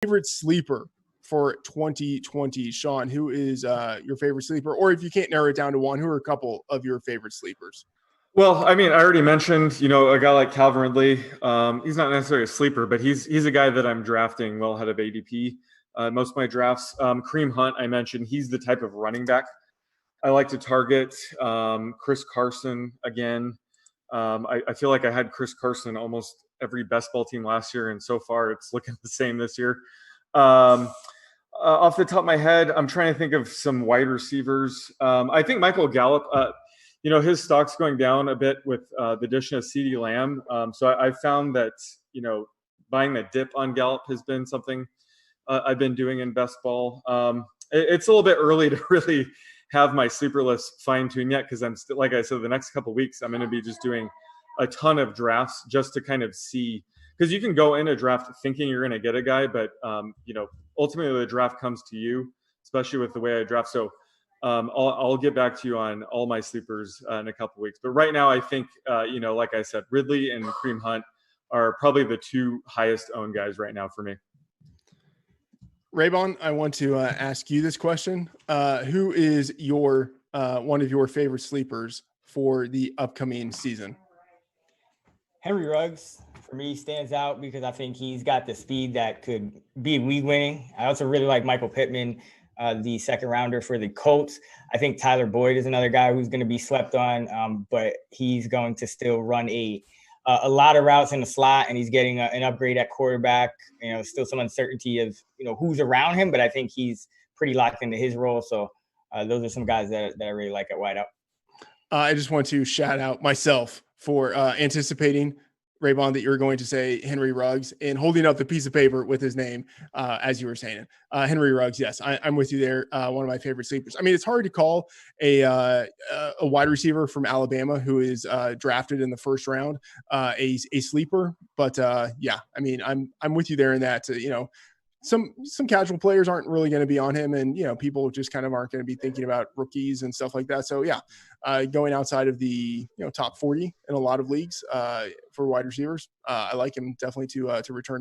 favorite sleeper for 2020, Sean? Who is your favorite sleeper? Or if you can't narrow it down to one, who are a couple of your favorite sleepers? Well, I mean, I already mentioned, a guy like Calvin Ridley. He's not necessarily a sleeper, but he's a guy that I'm drafting well ahead of ADP. Most of my drafts. Kareem Hunt, I mentioned, he's the type of running back I like to target. Chris Carson again. I feel like I had Chris Carson almost every best ball team last year, and so far it's looking the same this year. Off the top of my head, I'm trying to think of some wide receivers. I think Michael Gallup, his stock's going down a bit with the addition of CeeDee Lamb. So I found that, buying that dip on Gallup has been something I've been doing in best ball. It's a little bit early to really have my sleeper list fine-tuned yet, because I'm still, like I said, the next couple of weeks, I'm going to be just doing a ton of drafts just to kind of see, because you can go in a draft thinking you're going to get a guy, but, ultimately the draft comes to you, especially with the way I draft. So I'll get back to you on all my sleepers in a couple of weeks. But right now, I think, like I said, Ridley and Kareem Hunt are probably the two highest owned guys right now for me. Raybon, I want to ask you this question. Who is your one of your favorite sleepers for the upcoming season? Henry Ruggs, for me, stands out because I think he's got the speed that could be league winning. I also really like Michael Pittman, the second rounder for the Colts. I think Tyler Boyd is another guy who's going to be slept on, but he's going to still run a lot of routes in the slot, and he's getting an upgrade at quarterback. Still some uncertainty of, who's around him, but I think he's pretty locked into his role. So those are some guys that I really like at wideout. I just want to shout out myself for anticipating, Raybon, that you're going to say Henry Ruggs and holding up the piece of paper with his name as you were saying it. Henry Ruggs, yes, I'm with you there. One of my favorite sleepers. I mean, it's hard to call a wide receiver from Alabama who is drafted in the first round a sleeper, but yeah, I mean, I'm with you there in that some casual players aren't really going to be on him, and people just kind of aren't going to be thinking about rookies and stuff like that. So yeah, going outside of the top 40 in a lot of leagues for wide receivers, I like him definitely to return